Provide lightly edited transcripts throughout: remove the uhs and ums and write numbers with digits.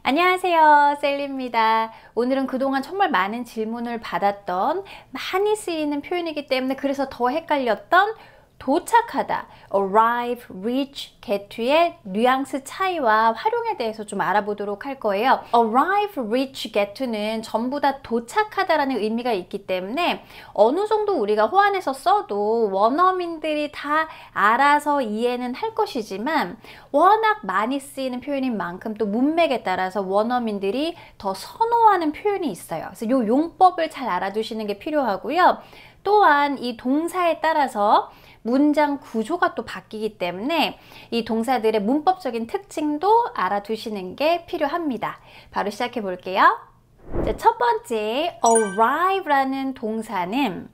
안녕하세요, 셀리입니다. 오늘은 그동안 정말 많은 질문을 받았던 많이 쓰이는 표현이기 때문에 그래서 더 헷갈렸던 도착하다, arrive, reach, get to의 뉘앙스 차이와 활용에 대해서 좀 알아보도록 할 거예요. arrive, reach, get to는 전부 다 도착하다라는 의미가 있기 때문에 어느 정도 우리가 호환해서 써도 원어민들이 다 알아서 이해는 할 것이지만 워낙 많이 쓰이는 표현인 만큼 또 문맥에 따라서 원어민들이 더 선호하는 표현이 있어요. 그래서 이 용법을 잘 알아두시는 게 필요하고요. 또한 이 동사에 따라서 문장 구조가 또 바뀌기 때문에 이 동사들의 문법적인 특징도 알아두시는 게 필요합니다. 바로 시작해 볼게요. 자, 첫 번째, arrive라는 동사는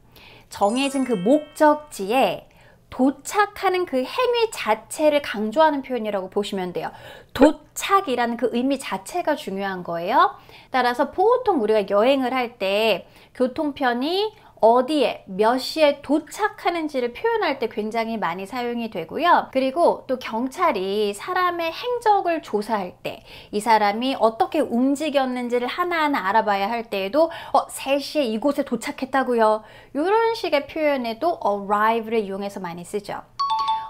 정해진 그 목적지에 도착하는 그 행위 자체를 강조하는 표현이라고 보시면 돼요. 도착이라는 그 의미 자체가 중요한 거예요. 따라서 보통 우리가 여행을 할 때 교통편이 어디에 몇 시에 도착하는지를 표현할 때 굉장히 많이 사용이 되고요. 그리고 또 경찰이 사람의 행적을 조사할 때 이 사람이 어떻게 움직였는지를 하나하나 알아봐야 할 때에도 3시에 이곳에 도착했다고요. 이런 식의 표현에도 arrive를 이용해서 많이 쓰죠.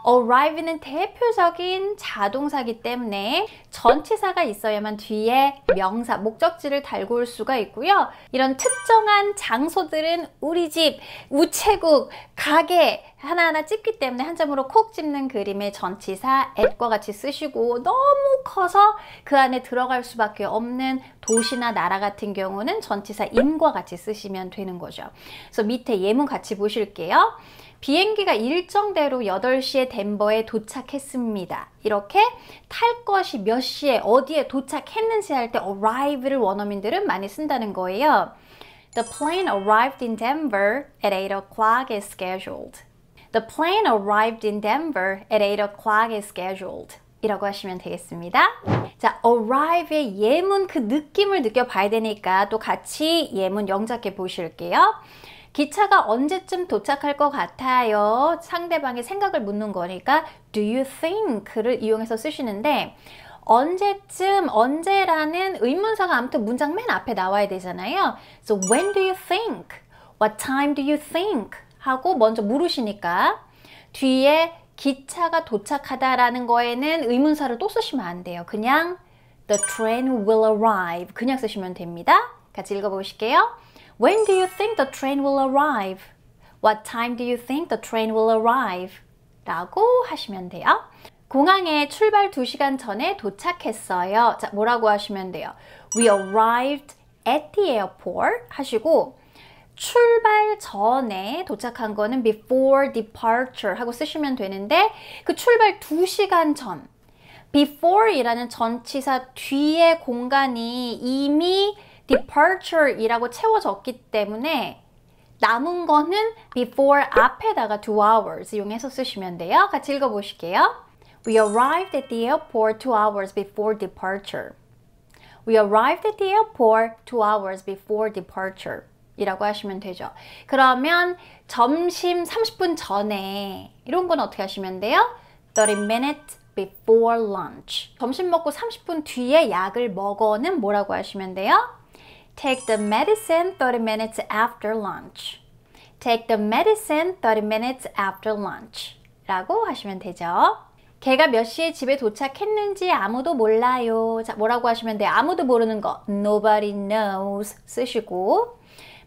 arrive는 대표적인 자동사이기 때문에 전치사가 있어야만 뒤에 명사, 목적지를 달고 올 수가 있고요. 이런 특정한 장소들은 우리 집, 우체국, 가게 하나하나 찍기 때문에 한 점으로 콕 집는 그림의 전치사 at과 같이 쓰시고 너무 커서 그 안에 들어갈 수밖에 없는 도시나 나라 같은 경우는 전치사 in과 같이 쓰시면 되는 거죠. 그래서 밑에 예문 같이 보실게요. 비행기가 일정대로 8시에 덴버에 도착했습니다. 이렇게 탈 것이 몇 시에 어디에 도착했는지 할 때 arrive를 원어민들은 많이 쓴다는 거예요. The plane arrived in Denver at 8 o'clock as scheduled. The plane arrived in Denver at 8 o'clock as scheduled. 이라고 하시면 되겠습니다. 자, arrive의 예문 그 느낌을 느껴봐야 되니까 또 같이 예문 영작해 보실게요. 기차가 언제쯤 도착할 것 같아요? 상대방의 생각을 묻는 거니까 do you think를 이용해서 쓰시는데 언제쯤, 언제라는 의문사가 아무튼 문장 맨 앞에 나와야 되잖아요. So when do you think? What time do you think? 하고 먼저 물으시니까 뒤에 기차가 도착하다라는 거에는 의문사를 또 쓰시면 안 돼요. 그냥 the train will arrive 그냥 쓰시면 됩니다. 같이 읽어보실게요. When do you think the train will arrive? What time do you think the train will arrive? 라고 하시면 돼요. 공항에 출발 2시간 전에 도착했어요. 자, 뭐라고 하시면 돼요? We arrived at the airport 하시고 출발 전에 도착한 거는 before departure 하고 쓰시면 되는데 그 출발 2시간 전 before이라는 전치사 뒤에 공간이 이미 departure이라고 채워졌기 때문에 남은 거는 before 앞에다가 2 hours 이용해서 쓰시면 돼요. 같이 읽어보실게요. We arrived at the airport 2 hours before departure. We arrived at the airport 2 hours before departure. 이라고 하시면 되죠. 그러면 점심 30분 전에 이런 건 어떻게 하시면 돼요? 30 minutes before lunch. 점심 먹고 30분 뒤에 약을 먹어는 뭐라고 하시면 돼요? Take the medicine 30 minutes after lunch. Take the medicine 30 minutes after lunch. 라고 하시면 되죠. 걔가 몇 시에 집에 도착했는지 아무도 몰라요. 자, 뭐라고 하시면 돼요? 아무도 모르는 거 Nobody knows 쓰시고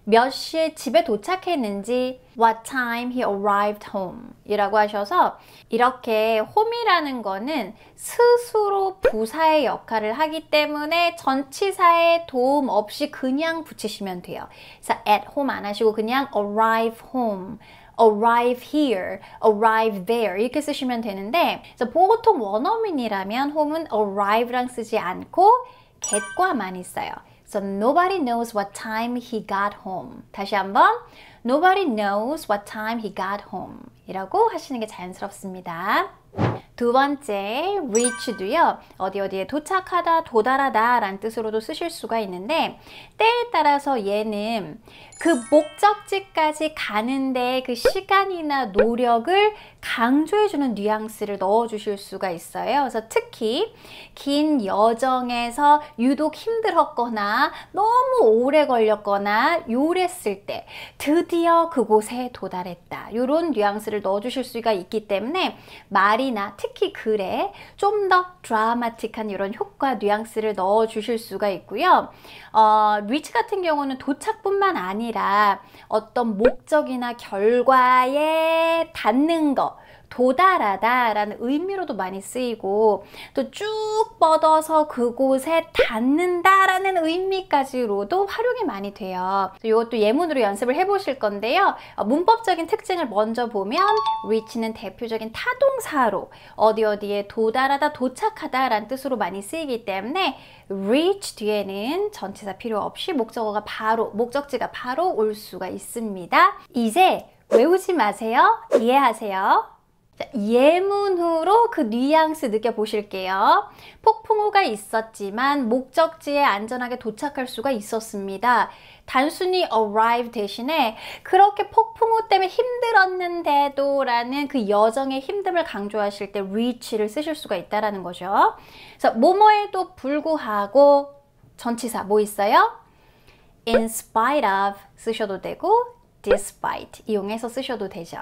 몇 시에 집에 도착했는지 What time he arrived home 이라고 하셔서 이렇게 home이라는 거는 스스로 부사의 역할을 하기 때문에 전치사의 도움 없이 그냥 붙이시면 돼요. 그래서 at home 안 하시고 그냥 arrive home, arrive here, arrive there 이렇게 쓰시면 되는데 그래서 보통 원어민이라면 home은 arrive랑 쓰지 않고 get과 많이 써요. So nobody knows what time he got home. 다시 한번 Nobody knows what time he got home 이라고 하시는 게 자연스럽습니다. 두 번째, reach도요. 어디에 도착하다, 도달하다 라는 뜻으로도 쓰실 수가 있는데 때에 따라서 얘는 그 목적지까지 가는데 그 시간이나 노력을 강조해주는 뉘앙스를 넣어주실 수가 있어요. 그래서 특히 긴 여정에서 유독 힘들었거나 너무 오래 걸렸거나 요랬을 때 드디어 그곳에 도달했다. 이런 뉘앙스를 넣어주실 수가 있기 때문에 말이나 특히 글에 좀 더 드라마틱한 이런 효과 뉘앙스를 넣어주실 수가 있고요. reach 같은 경우는 도착뿐만 아니라 어떤 목적이나 결과에 닿는 거, 도달하다 라는 의미로도 많이 쓰이고 또 쭉 뻗어서 그곳에 닿는다 라는 의미까지로도 활용이 많이 돼요. 이것도 예문으로 연습을 해보실 건데요. 문법적인 특징을 먼저 보면 reach는 대표적인 타동사로 어디에 도달하다, 도착하다 라는 뜻으로 많이 쓰이기 때문에 reach 뒤에는 전치사 필요 없이 목적지가 바로 올 수가 있습니다. 이제 외우지 마세요. 이해하세요. 자, 예문으로 그 뉘앙스 느껴보실게요. 폭풍우가 있었지만 목적지에 안전하게 도착할 수가 있었습니다. 단순히 arrive 대신에 그렇게 폭풍우 때문에 힘들었는데도 라는 그 여정의 힘듦을 강조하실 때 reach를 쓰실 수가 있다는 거죠. 그래서 뭐뭐에도 불구하고 전치사 뭐 있어요? in spite of 쓰셔도 되고 despite 이용해서 쓰셔도 되죠.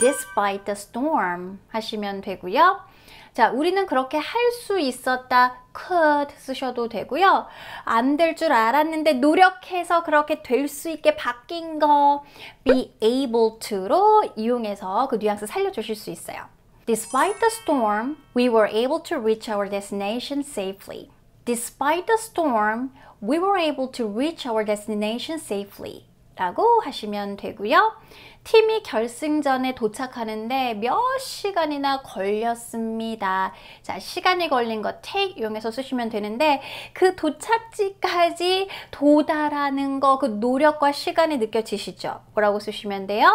Despite the storm 하시면 되고요. 자, 우리는 그렇게 할 수 있었다. could 쓰셔도 되고요. 안 될 줄 알았는데 노력해서 그렇게 될 수 있게 바뀐 거 be able to로 이용해서 그 뉘앙스 살려주실 수 있어요. Despite the storm, we were able to reach our destination safely. Despite the storm, we were able to reach our destination safely. 라고 하시면 되고요. 팀이 결승전에 도착하는데 몇 시간이나 걸렸습니다. 자, 시간이 걸린 거 take 이용해서 쓰시면 되는데 그 도착지까지 도달하는 거, 그 노력과 시간이 느껴지시죠? 뭐라고 쓰시면 돼요?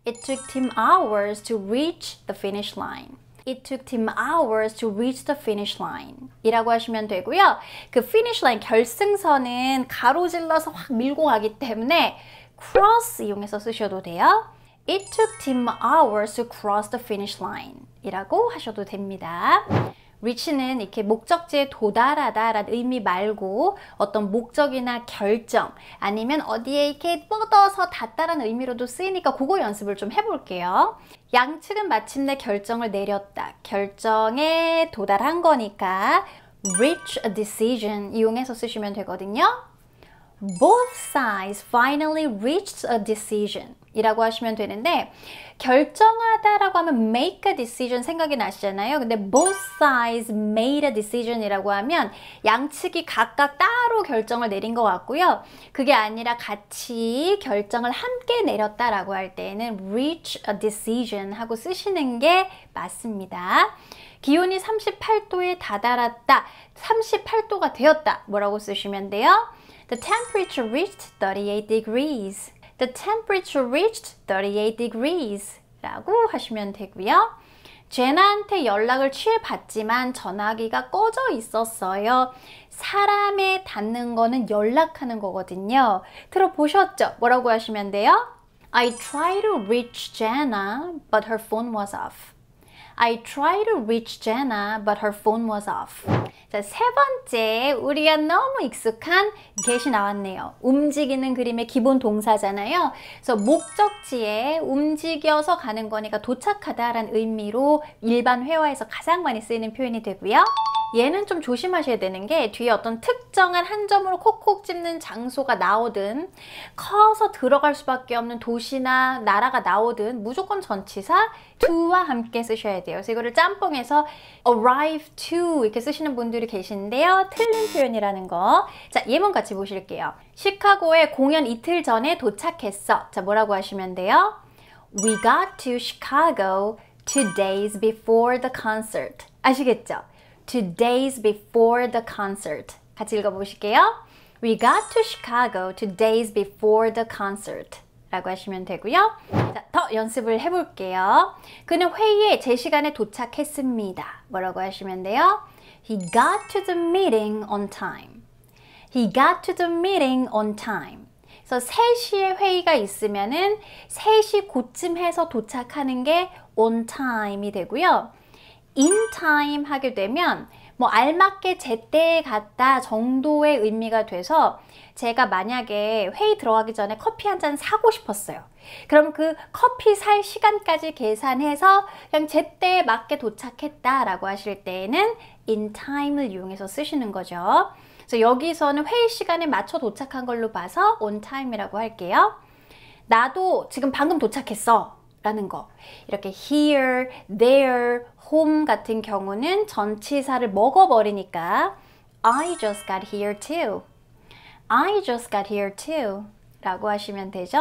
It took team hours to reach the finish line. It took team hours to reach the finish line 이라고 하시면 되고요. 그 finish line, 결승선은 가로질러서 확 밀고 가기 때문에 cross 이용해서 쓰셔도 돼요. It took team hours to cross the finish line 이라고 하셔도 됩니다. reach는 이렇게 목적지에 도달하다 라는 의미 말고 어떤 목적이나 결정 아니면 어디에 이렇게 뻗어서 닿다라는 의미로도 쓰이니까 그거 연습을 좀 해볼게요. 양측은 마침내 결정을 내렸다. 결정에 도달한 거니까 reach a decision 이용해서 쓰시면 되거든요. Both sides finally reached a decision 이라고 하시면 되는데 결정하다라고 하면 make a decision 생각이 나시잖아요. 근데 both sides made a decision 이라고 하면 양측이 각각 따로 결정을 내린 것 같고요. 그게 아니라 같이 결정을 함께 내렸다라고 할 때에는 reach a decision 하고 쓰시는 게 맞습니다. 기온이 38도에 다다랐다. 38도가 되었다. 뭐라고 쓰시면 돼요? The temperature reached 38 degrees. The temperature reached 38 degrees 라고 하시면 되고요. 제나한테 연락을 취해봤지만 전화기가 꺼져 있었어요. 사람에 닿는 거는 연락하는 거거든요. 들어보셨죠? 뭐라고 하시면 돼요? I tried to reach Jenna, but her phone was off. I tried to reach Jenna, but her phone was off. 자, 세 번째, 우리가 너무 익숙한 get이 나왔네요. 움직이는 그림의 기본 동사잖아요. 그래서 목적지에 움직여서 가는 거니까 도착하다라는 의미로 일반 회화에서 가장 많이 쓰이는 표현이 되고요. 얘는 좀 조심하셔야 되는 게 뒤에 어떤 특정한 한 점으로 콕콕 집는 장소가 나오든 커서 들어갈 수밖에 없는 도시나 나라가 나오든 무조건 전치사 to와 함께 쓰셔야 돼요. 그래서 이거를 짬뽕해서 arrive to 이렇게 쓰시는 분들이 계신데요. 틀린 표현이라는 거. 자, 예문 같이 보실게요. 시카고에 공연 이틀 전에 도착했어. 자, 뭐라고 하시면 돼요? We got to Chicago 2 days before the concert. 아시겠죠? 2 days before the concert. 같이 읽어보실게요. We got to Chicago 2 days before the concert. 라고 하시면 되고요. 자, 더 연습을 해볼게요. 그는 회의에 제 시간에 도착했습니다. 뭐라고 하시면 돼요? He got to the meeting on time. He got to the meeting on time. 그래서 3시에 회의가 있으면은 3시 고쯤 해서 도착하는 게 on time이 되고요. in time 하게 되면 뭐 알맞게 제때에 갔다 정도의 의미가 돼서 제가 만약에 회의 들어가기 전에 커피 한 잔 사고 싶었어요. 그럼 그 커피 살 시간까지 계산해서 그냥 제때에 맞게 도착했다라고 하실 때에는 in time을 이용해서 쓰시는 거죠. 그래서 여기서는 회의 시간에 맞춰 도착한 걸로 봐서 on time이라고 할게요. 나도 지금 방금 도착했어 라는 거. 이렇게 here, there, home 같은 경우는 전치사를 먹어버리니까 I just got here too. I just got here too 라고 하시면 되죠.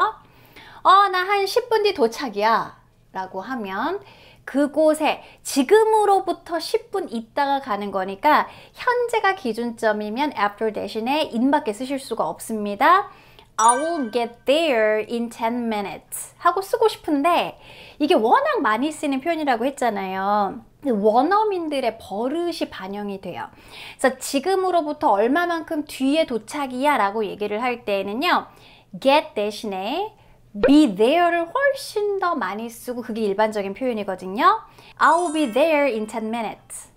나 한 10분 뒤 도착이야 라고 하면 그곳에 지금으로부터 10분 있다가 가는 거니까 현재가 기준점이면 after 대신에 in밖에 쓰실 수가 없습니다. I will get there in 10 minutes 하고 쓰고 싶은데 이게 워낙 많이 쓰는 표현이라고 했잖아요. 원어민들의 버릇이 반영이 돼요. 그래서 지금으로부터 얼마만큼 뒤에 도착이야 라고 얘기를 할 때에는요. get 대신에 be there를 훨씬 더 많이 쓰고 그게 일반적인 표현이거든요. I will be there in 10 minutes.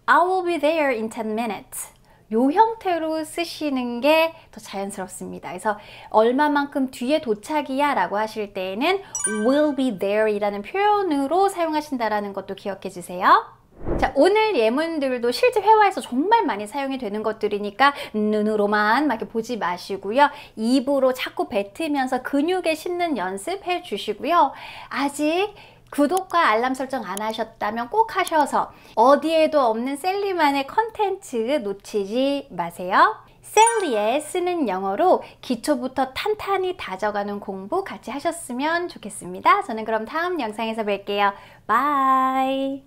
I will be there in 10 minutes. 요 형태로 쓰시는 게 더 자연스럽습니다. 그래서 얼마만큼 뒤에 도착이야 라고 하실 때에는 will be there 이라는 표현으로 사용하신다는 것도 기억해 주세요. 자, 오늘 예문들도 실제 회화에서 정말 많이 사용이 되는 것들이니까 눈으로만 막 이렇게 보지 마시고요. 입으로 자꾸 뱉으면서 근육에 싣는 연습해 주시고요. 아직 구독과 알람 설정 안 하셨다면 꼭 하셔서 어디에도 없는 셀리만의 컨텐츠 놓치지 마세요. 셀리의 쓰는 영어로 기초부터 탄탄히 다져가는 공부 같이 하셨으면 좋겠습니다. 저는 그럼 다음 영상에서 뵐게요. 바이.